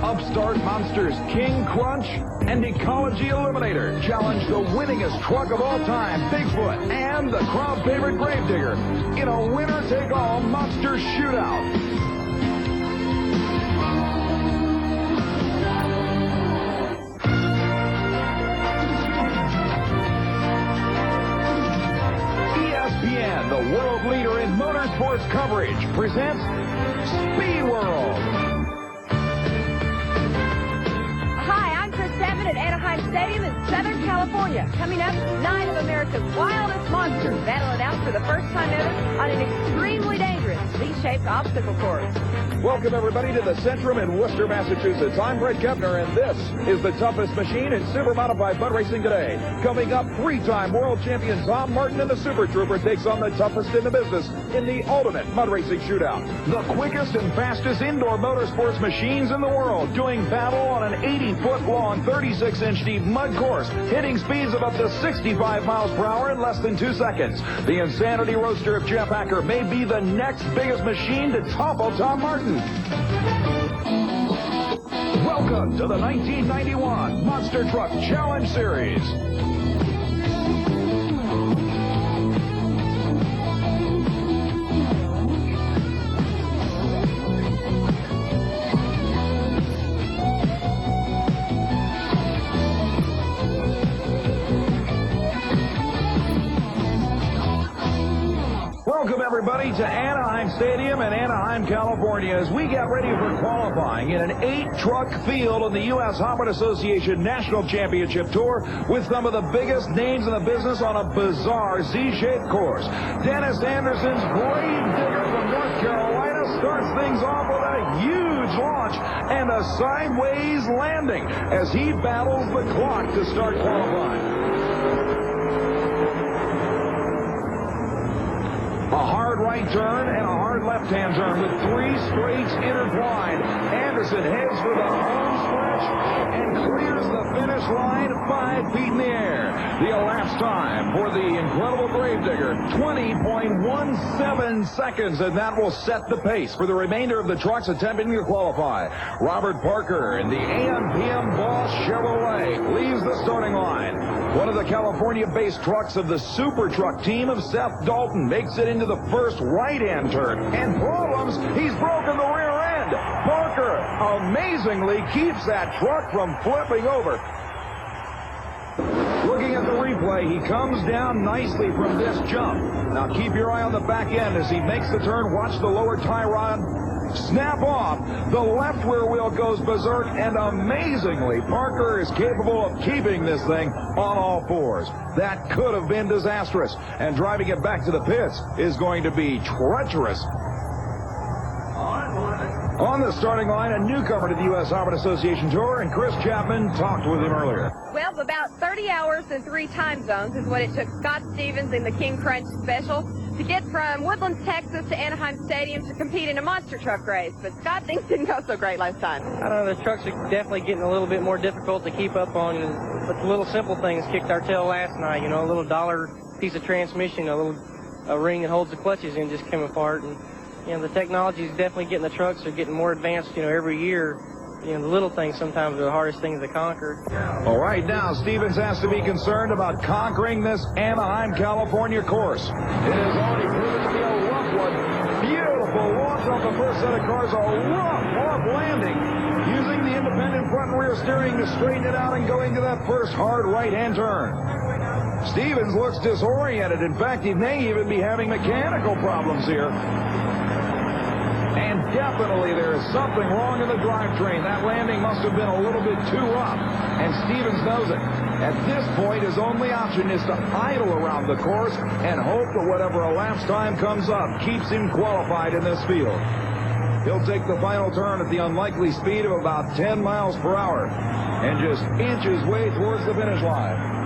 upstart monsters King Crunch and Ecology Eliminator challenge the winningest truck of all time, Bigfoot, and the crowd favorite Gravedigger in a winner-take-all monster shootout. ESPN, the world leader in motorsports coverage, presents Speedworld. At Anaheim Stadium in Southern California. Coming up, 9 of America's wildest monsters battling out for the first time ever on an extremely dangerous V-shaped obstacle course. Welcome, everybody, to the Centrum in Worcester, Massachusetts. I'm Bret, Kepner, and this is the toughest machine in super modified mud racing today. Coming up, 3-time world champion Tom Martin and the Super Trooper takes on the toughest in the business in the ultimate mud racing shootout. The quickest and fastest indoor motorsports machines in the world doing battle on an 80-foot-long, 36-inch deep mud course, hitting speeds of up to 65 miles per hour in less than 2 seconds. The Insanity Roadster of Jeff Hacker may be the next biggest machine to topple Tom Martin. Welcome to the 1991 Monster Truck Challenge Series. Welcome, everybody, to Anaheim Stadium in Anaheim, California, as we get ready for qualifying in an 8-truck field on the U.S. Hobbit Association National Championship Tour with some of the biggest names in the business on a bizarre Z-shaped course. Dennis Anderson's Gravedigger from North Carolina starts things off with a huge launch and a sideways landing as he battles the clock to start qualifying. A hard right turn and a hard left-hand turn with 3 straights intertwined. Anderson heads for the home stretch and clears the finish line 5 feet in the air. The elapsed time for the incredible Gravedigger, 20.17 seconds, and that will set the pace for the remainder of the trucks attempting to qualify. Robert Parker in the AM/PM Boss Chevrolet leaves the starting line. One of the California-based trucks of the Super Truck team of Seth Dalton makes it into the first right-hand turn. And problems, he's broken the rear end. Parker amazingly keeps that truck from flipping over. Looking at the replay, he comes down nicely from this jump. Now keep your eye on the back end as he makes the turn. Watch the lower tie rod snap off. The left rear wheel goes berserk, and amazingly, Parker is capable of keeping this thing on all fours. That could have been disastrous, and driving it back to the pits is going to be treacherous. On the starting line, a newcomer to the U.S. Hobbit Association Tour, and Kris Chapman talked with him earlier. Well, about 30 hours and 3 time zones is what it took Scott Stevens in the King Crunch Special to get from Woodlands, Texas to Anaheim Stadium to compete in a monster truck race. But Scott, things didn't go so great last time. I don't know, the trucks are definitely getting a little bit more difficult to keep up on, but the little simple things kicked our tail last night. You know, a little dollar piece of transmission, a ring that holds the clutches in just came apart. And, you know, the technology is definitely getting the trucks are getting more advanced, you know, every year. You know, the little things sometimes are the hardest things to conquer. All right, now Stevens has to be concerned about conquering this Anaheim, California course. It has already proven to be a rough one. Beautiful launch off the first set of cars, a rough landing, using the independent front and rear steering to straighten it out and going to that first hard right-hand turn. Stevens looks disoriented. In fact, he may even be having mechanical problems here. And definitely there is something wrong in the drivetrain. That landing must have been a little bit too rough, and Stevens knows it. At this point, his only option is to idle around the course and hope that whatever elapsed time comes up keeps him qualified in this field. He'll take the final turn at the unlikely speed of about 10 miles per hour and just inch his way towards the finish line.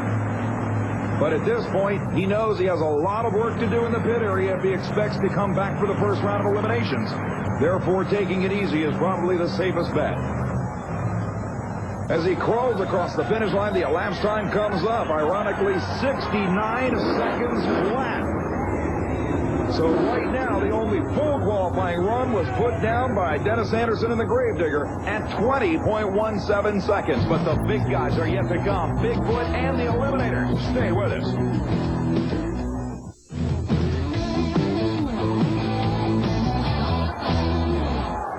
But at this point, he knows he has a lot of work to do in the pit area if he expects to come back for the first round of eliminations. Therefore, taking it easy is probably the safest bet. As he crawls across the finish line, the elapsed time comes up. Ironically, 69 seconds flat. So right now, the only full qualifying run was put down by Dennis Anderson in the Gravedigger at 20.17 seconds. But the big guys are yet to come. Bigfoot and the Eliminator. Stay with us.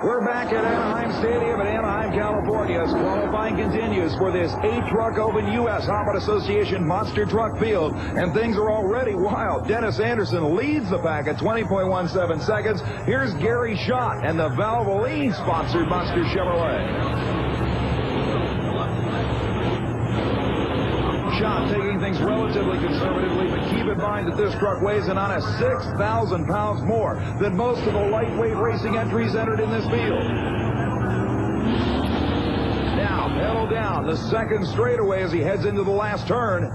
We're back at Anaheim Stadium in Anaheim, California, as qualifying continues for this 8-Truck Open U.S. Hobbit Association Monster Truck Field. And things are already wild. Dennis Anderson leads the pack at 20.17 seconds. Here's Gary Schott and the Valvoline-sponsored Monster Chevrolet. Schott taking things relatively conservatively, but keep in mind that this truck weighs in on a 6,000 pounds more than most of the lightweight racing entries entered in this field. Now, pedal down the second straightaway as he heads into the last turn.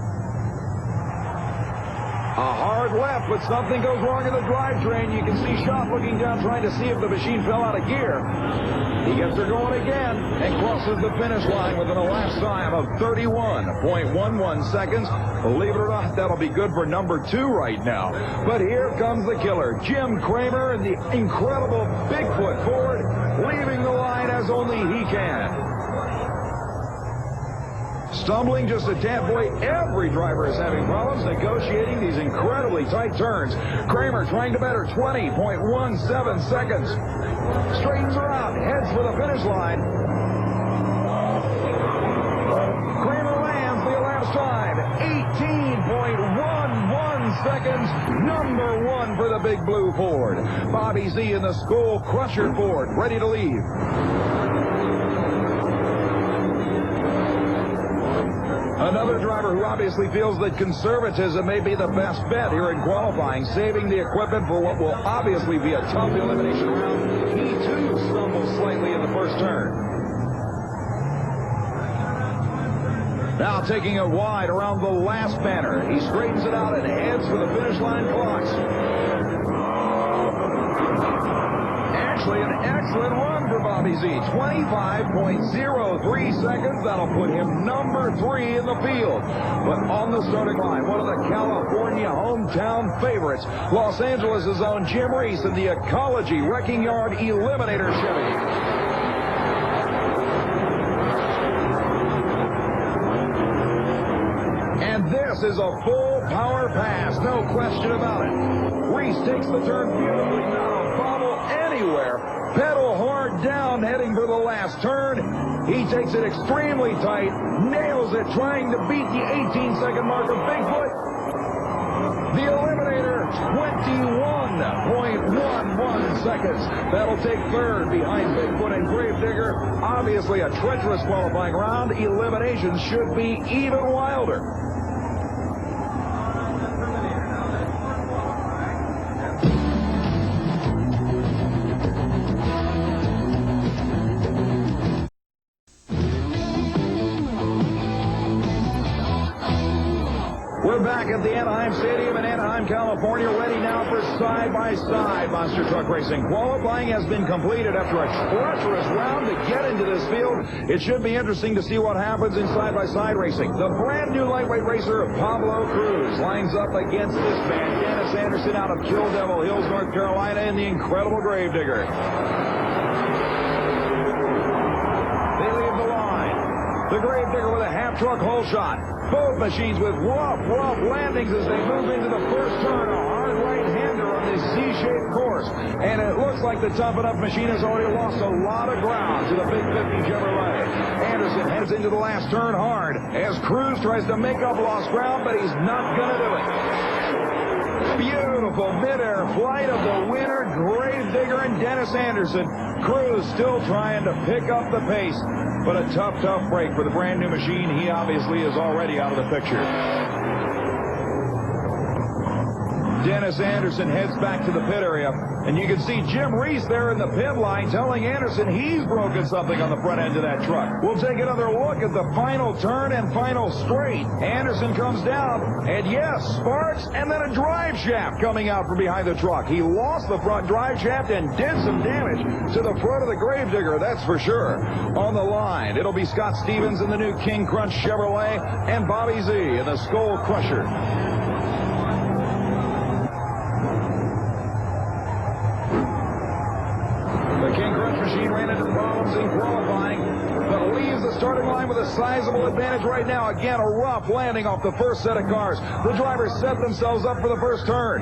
A hard left, but something goes wrong in the drivetrain. You can see Schott looking down, trying to see if the machine fell out of gear. He gets her going again and crosses the finish line with an elapsed time of 31.11 seconds. Believe it or not, that'll be good for number 2 right now. But here comes the killer, Jim Kramer and the incredible Bigfoot Ford, leaving the line as only he can. Stumbling just a tad, boy, every driver is having problems negotiating these incredibly tight turns. Kramer trying to better 20.17 seconds. Straightens her out, heads for the finish line. Kramer lands the elapsed time, 18.11 seconds. Number 1 for the Big Blue Ford. Bobby Z in the Skull Crusher Ford, ready to leave. Another driver who obviously feels that conservatism may be the best bet here in qualifying, saving the equipment for what will obviously be a tough elimination round. He, too, stumbles slightly in the first turn. Now taking it wide around the last banner. He straightens it out and heads for the finish line clocks. Actually, an excellent run for Bobby Z. 25.03 seconds. That'll put him number 3 in the field. But on the starting line, one of the California hometown favorites, Los Angeles' own Jim Reese and the Ecology Wrecking Yard Eliminator Chevy. And this is a full power pass, no question about it. Reese takes the turn beautifully, not a bobble anywhere. Pedal hard down, heading for the last turn. He takes it extremely tight, nails it, trying to beat the 18-second mark of Bigfoot. The Eliminator, 21.11 seconds. That'll take third behind Bigfoot and Gravedigger. Obviously a treacherous qualifying round. Eliminations should be even wilder. We're back at the Anaheim Stadium in Anaheim, California, ready now for side-by-side monster truck racing. Qualifying has been completed after a treacherous round to get into this field. It should be interesting to see what happens in side-by-side racing. The brand new lightweight racer, Pablo Cruz, lines up against this man, Dennis Anderson out of Kill Devil Hills, North Carolina, in the incredible Gravedigger. They leave the line. The Gravedigger with a half-truck hole shot. Both machines with rough landings as they move into the first turn. A hard right-hander on this Z-shaped course. And it looks like the Tuff-E-Nuff machine has already lost a lot of ground to the Big 50 Chevrolet. Anderson heads into the last turn hard as Cruz tries to make up lost ground, but he's not going to do it. Beautiful mid-air flight of the winner, Gravedigger and Dennis Anderson. Cruz still trying to pick up the pace. But a tough break for the brand new machine. He obviously is already out of the picture. Dennis Anderson heads back to the pit area. And you can see Jim Reese there in the pit line telling Anderson he's broken something on the front end of that truck. We'll take another look at the final turn and final straight. Anderson comes down, and yes, sparks, and then a drive shaft coming out from behind the truck. He lost the front drive shaft and did some damage to the front of the Gravedigger, that's for sure. On the line, it'll be Scott Stevens in the new King Crunch Chevrolet and Bobby Z in the Skull Crusher. Crunch machine ran into problems in qualifying, but leaves the starting line with a sizable advantage right now. Again, a rough landing off the first set of cars. The drivers set themselves up for the first turn.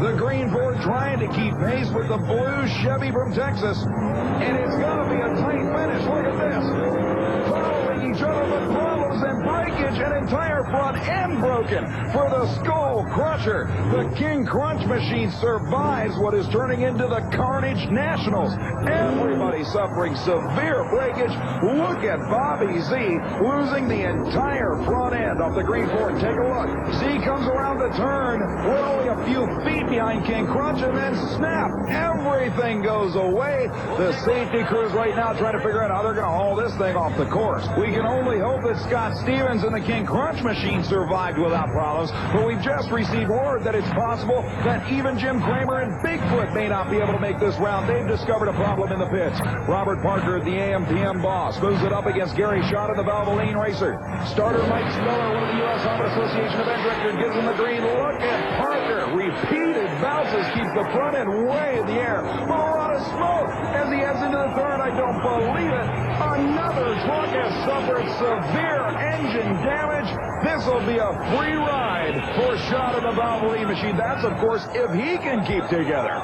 The green Ford trying to keep pace with the blue Chevy from Texas. And it's going to be a tight finish. Look at this. Following each other with problems and breakage. An entire front end broken for the Skull Crusher. The King Crunch machine survives what is turning into the Carnage Nationals. Everybody suffering severe breakage. Look at Bobby Z losing the entire front end of the green Ford. Take a look. Z comes around the turn. We're only a few feet behind King Crunch, and then snap. Everything goes away. The safety crews right now trying to figure out how they're going to haul this thing off the course. We can only hope that Scott Stevens and the King Crunch machine survived without problems, but we've just received word that it's possible that even Jim Kramer and Bigfoot may not be able to make this round. They've discovered a problem in the pits. Robert Parker, the AM/PM boss, moves it up against Gary Schott of the Valvoline Racer. Starter Mike Speller, one of the U.S. Honda Association event directors, gives him the green. Look at Parker. Repeated bounces keeps the front end way in the air. But a lot of smoke as he heads into the third. I don't believe it. Another truck has suffered severe engine damage. This will be a free ride for Schott of the Valvoline machine. That's, of course, if he can keep together.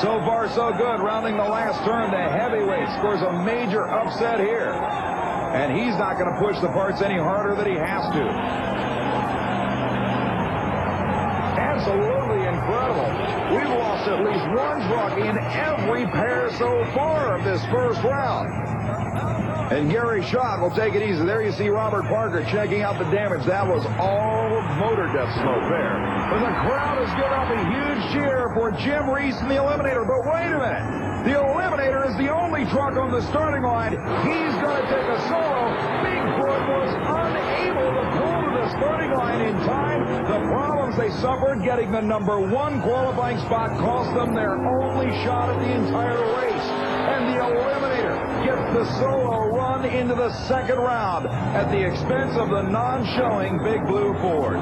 So far, so good. Rounding the last turn, the heavyweight scores a major upset here. And he's not going to push the parts any harder than he has to. Absolutely incredible. We've lost at least one truck in every pair so far of this first round. And Gary Schott will take it easy. There you see Robert Parker checking out the damage. That was all motor death smoke there. But the crowd has given up a huge cheer for Jim Reese in the Eliminator. But wait a minute. The Eliminator is the only truck on the starting line. He's going to take a solo. Bigfoot was unable to pull to the starting line in time. The problems they suffered getting the #1 qualifying spot cost them their only shot at the entire race. And the Eliminator gets the solo run into the second round at the expense of the non-showing Big Blue Ford.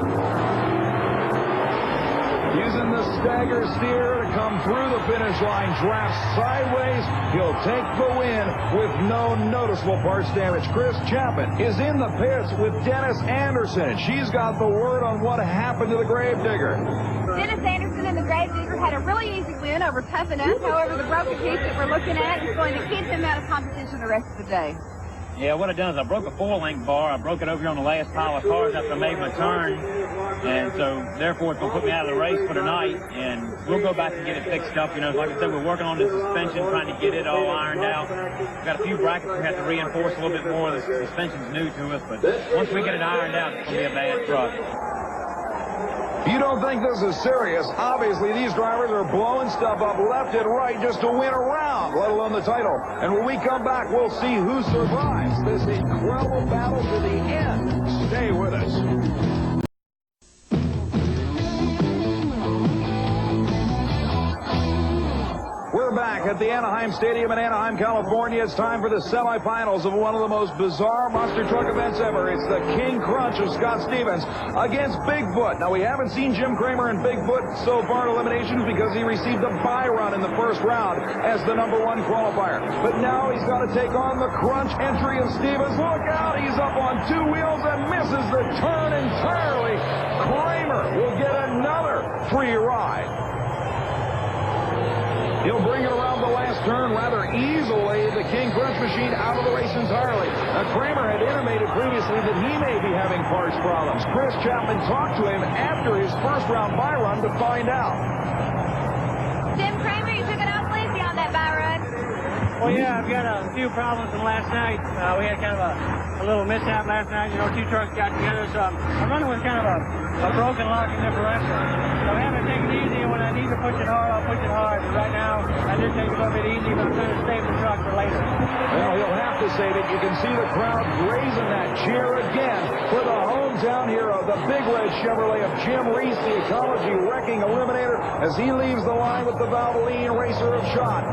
Using the stagger steer to come through the finish line, drafts sideways. He'll take the win with no noticeable parts damage. Kris Chapman is in the pits with Dennis Anderson. She's got the word on what happened to the Gravedigger. Dennis Anderson and the Gravedigger had a really easy win over Tuff-E-Nuff. However, the broken piece that we're looking at is going to keep him out of competition the rest of the day. Yeah, what I done is I broke a 4-link bar. I broke it over here on the last pile of cars after I made my turn. And so, therefore, it's going to put me out of the race for tonight. And we'll go back and get it fixed up. You know, like I said, we're working on the suspension, trying to get it all ironed out. We've got a few brackets we have to reinforce a little bit more. The suspension's new to us. But once we get it ironed out, it's going to be a bad truck. You don't think this is serious? Obviously, these drivers are blowing stuff up left and right just to win a round, let alone the title. And when we come back, we'll see who survives this incredible battle to the end. Stay with us. We're back at the Anaheim Stadium in Anaheim, California. It's time for the semifinals of one of the most bizarre monster truck events ever. It's the King Crunch of Scott Stevens against Bigfoot. Now, we haven't seen Jim Kramer and Bigfoot so far in eliminations because he received a bye run in the first round as the #1 qualifier. But now he's got to take on the Crunch entry of Stevens. Look out, he's up on 2 wheels and misses the turn entirely. Kramer will get another free ride. He'll bring it around the last turn rather easily. The King Crunch machine out of the race entirely. Now, Kramer had intimated previously that he may be having parts problems. Kris Chapman talked to him after his first round bye run to find out. Jim Kramer, you took it out easy on that bye run. Well, yeah, I've got a few problems from last night. We had kind of a little mishap last night. You know, 2 trucks got together, so I'm running with kind of a broken locking differential. So I'm having to take it easy, and when I need to push it hard, I'll push it hard. But right now, I just take it a little bit easy, but I'm going to save the truck for later. Well, he'll have to save it. You can see the crowd raising that cheer again for the home down here of the big red Chevrolet of Jim Reese, the ecology wrecking eliminator, as he leaves the line with the Valvoline racer of Schott.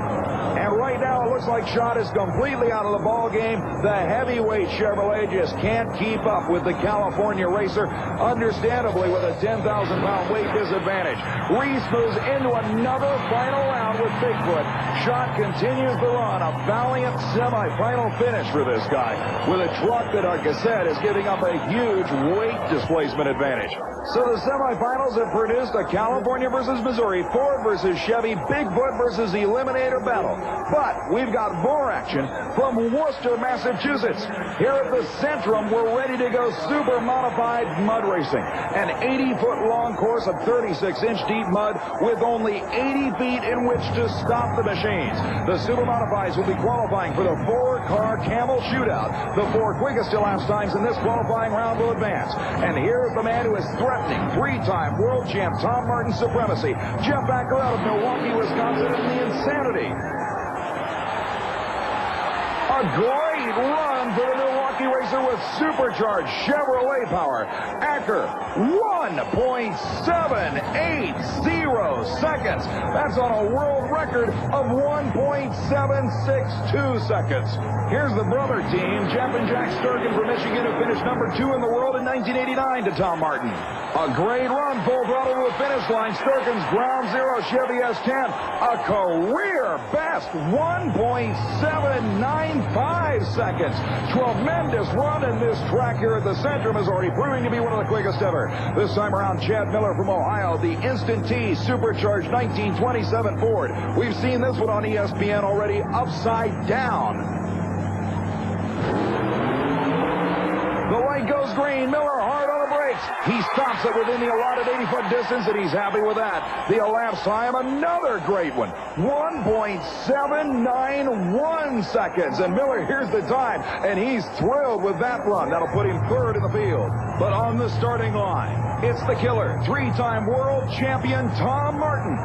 And right now it looks like Schott is completely out of the ball game. The heavyweight Chevrolet just can't keep up with the California racer, understandably with a 10,000-pound weight disadvantage. Reese moves into another final round with Bigfoot. Schott continues the run, a valiant semifinal finish for this guy, with a truck that, like I said, is giving up a huge weight displacement advantage. So the semifinals have produced a California versus Missouri, Ford versus Chevy, Bigfoot versus Eliminator battle. But we've got more action from Worcester, Massachusetts. Here at the Centrum, we're ready to go super modified mud racing. An 80-foot long course of 36-inch deep mud with only 80 feet in which to stop the machines. The super modifieds will be qualifying for the 4-car camel shootout. The 4 quickest elapsed times in this qualifying round will advance. And here's the man who is threatening 3-time world champ Tom Martin's supremacy. Jeff Backer out of Milwaukee, Wisconsin, in the Insanity. A great run for the Milwaukee racer with supercharged Chevrolet power. Acker, 1.780 seconds. That's on a world record of 1.762 seconds. Here's the brother team, Jeff and Jack Sturgeon from Michigan, who finished number 2 in the world in 1989 to Tom Martin. A great run, full throttle to the finish line. Sturgeon's ground zero Chevy S10, a career best 1.795 seconds. Tremendous run, and this track here at the Centrum is already proving to be one of the quickest ever. This time around, Chad Miller from Ohio, the Instant T supercharged 1927 Ford. We've seen this one on ESPN already, upside down. The light goes green. Miller hard on the brakes. He stops it within the allotted 80-foot distance, and he's happy with that. The elapsed time, another great one, 1.791 seconds. And Miller, here's the time, and he's thrilled with that run. That'll put him 3rd in the field. But on the starting line, it's the killer, 3-time world champion Tom Martin.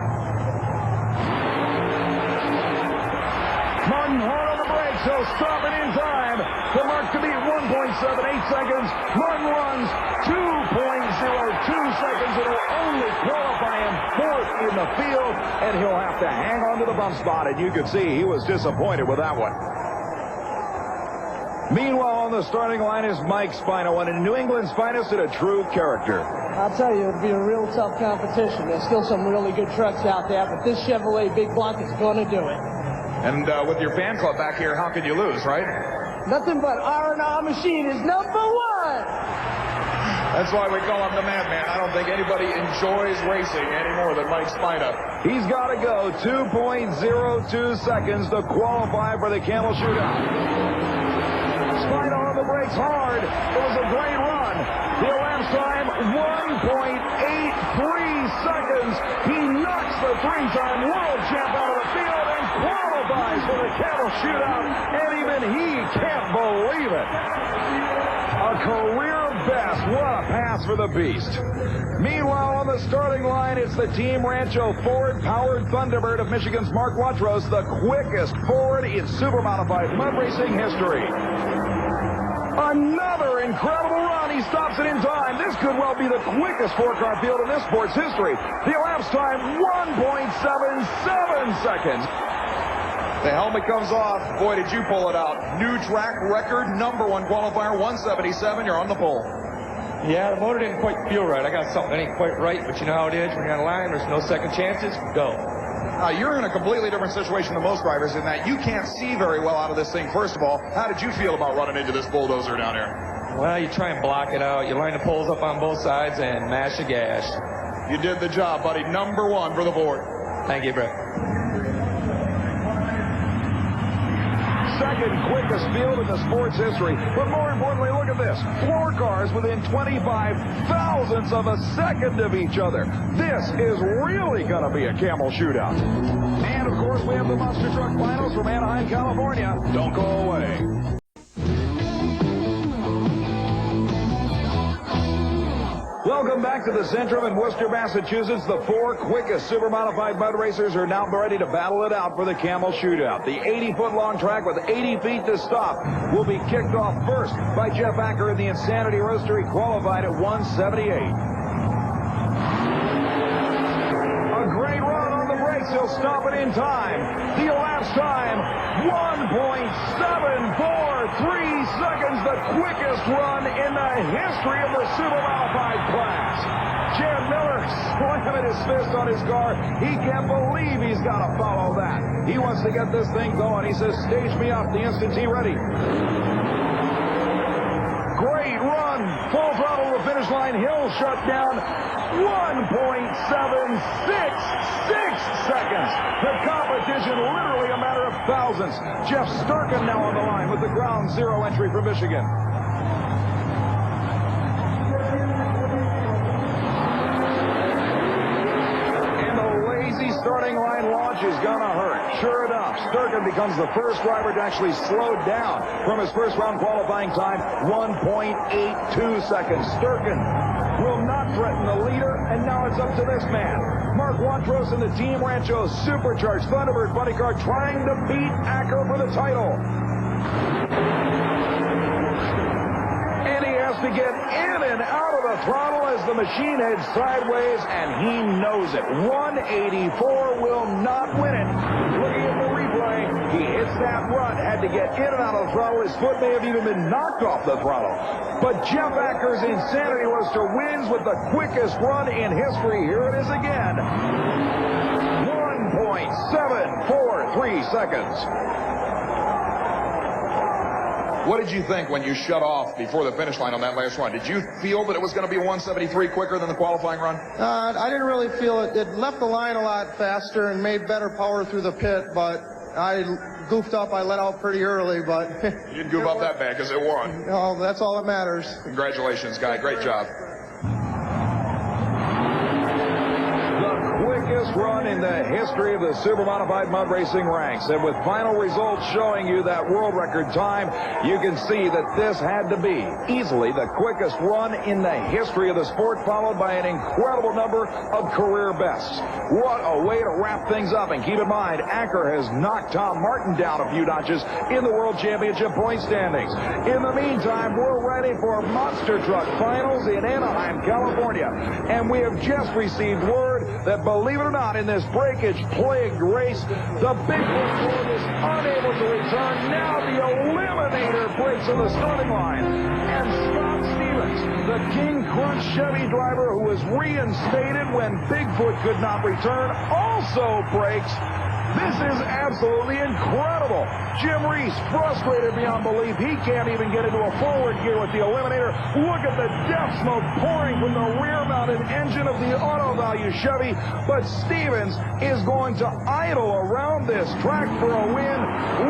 Martin hard on the brakes. He'll stop it in time. The mark to beat 1.78 seconds. Martin runs 2.02 seconds. It'll only qualify him 4th in the field, and he'll have to hang on to the bump spot. And you could see he was disappointed with that one. Meanwhile, on the starting line is Mike Spino, one of New England's finest and a true character. I'll tell you, it'll be a real tough competition. There's still some really good trucks out there, but this Chevrolet Big Block is going to do it. And with your fan club back here, how can you lose, right? Nothing but R&R Machine is #1. That's why we call him the Madman. I don't think anybody enjoys racing any more than Mike Spino. He's got to go 2.02 seconds to qualify for the Camel Shootout. Spino on the brakes hard. It was a great run. The elapsed time, 1.83 seconds. He knocks the 3-time world champ out of the field and qualifies for the Camel Shootout, and even he can't believe it. A career best. What a pass for the beast. Meanwhile, on the starting line, it's the Team Rancho Ford-powered Thunderbird of Michigan's Mark Watros, the quickest Ford in super-modified mud racing history. Another incredible run. He stops it in time. This could well be the quickest 4-car field in this sport's history. The elapsed time, 1.77 seconds. The helmet comes off. Boy, did you pull it out. New track record, #1 qualifier, 177. You're on the pole. Yeah, the motor didn't quite feel right. I got something that ain't quite right, but you know how it is. When you're on the line, there's no second chances. Go. You're in a completely different situation than most drivers in that you can't see very well out of this thing, first of all. How did you feel about running into this bulldozer down here? Well, you try and block it out. You line the poles up on both sides and mash the gas. You did the job, buddy. #1 for the Ford. Thank you, Bret. Second quickest field in the sport's history. But more importantly, look at this. 4 cars within 25 thousandths of a second of each other. This is really going to be a Camel Shootout. And, of course, we have the Monster Truck Finals from Anaheim, California. Don't go away. Welcome Welcome back to the Centrum in Worcester, Massachusetts. The 4 quickest super modified mud racers are now ready to battle it out for the Camel Shootout. The 80-foot long track with 80 feet to stop will be kicked off first by Jeff Acker in the Insanity Roadster. He qualified at 178. A great run on the brakes. He'll stop it in time. The elapsed time, 1.743 seconds, the quickest run in the history of the super modified class. Jan Miller slamming his fist on his car. He can't believe he's got to follow that. He wants to get this thing going. He says, stage me up the instant he's ready. Great run. Full throttle to the finish line. Hill shut down. 1.766 seconds. The competition literally a matter of thousands. Jeff Sturkin now on the line with the ground zero entry for Michigan. Starting line launch is gonna hurt. Sure enough, Sturkin becomes the first driver to actually slow down from his first round qualifying time, 1.82 seconds. Sturkin will not threaten the leader, and now it's up to this man. Mark Wantros and the Team Rancho supercharged Thunderbird buddy car trying to beat Acker for the title. And he has to get in and out of the throttle as the machine heads sideways, and he knows it. 184 will not win it. Looking at the replay, he hits that run, had to get in and out of the throttle. His foot may have even been knocked off the throttle. But Jeff Acker's Insanity Roadster wins with the quickest run in history. Here it is again. 1.743 seconds. What did you think when you shut off before the finish line on that last run? Did you feel that it was going to be 173 quicker than the qualifying run? I didn't really feel it. It left the line a lot faster and made better power through the pit, but I goofed up. I let out pretty early, but... You didn't goof up that bad because it won. No, that's all that matters. Congratulations, guy. Great job. Quickest run in the history of the super modified mud racing ranks, and with final results showing you that world record time, you can see that this had to be easily the quickest run in the history of the sport, followed by an incredible number of career bests. What a way to wrap things up, and keep in mind, Acker has knocked Tom Martin down a few notches in the World Championship point standings. In the meantime, we're ready for monster truck finals in Anaheim, California, and we have just received word that, believe it or not, in this breakage-plagued race, the Bigfoot Ford is unable to return. Now the Eliminator breaks on the starting line. And Scott Stevens, the King Crunch Chevy driver who was reinstated when Bigfoot could not return, also breaks. This is absolutely incredible. Jim Reese, frustrated beyond belief. He can't even get into a forward gear with the Eliminator. Look at the death smoke pouring from the rear-mounted engine of the Auto Value Chevy. But Stevens is going to idle around this track for a win.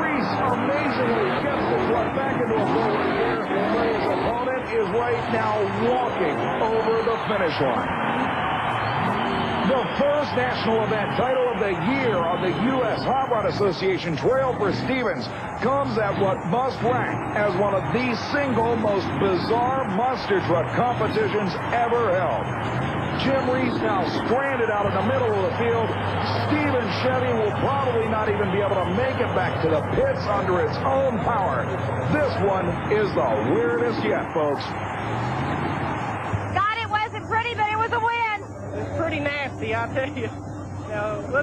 Reese amazingly gets the truck back into a forward gear, but his opponent is right now walking over the finish line. The first national event title of the year on the U.S. Hot Rod Association Trail for Stevens comes at what must rank as one of the single most bizarre monster truck competitions ever held. Jim Reese now stranded out in the middle of the field. Stevens Chevy will probably not even be able to make it back to the pits under its own power. This one is the weirdest yet, folks. God, it wasn't pretty, but it was a win. It's pretty nasty, I'll tell you. Now, let's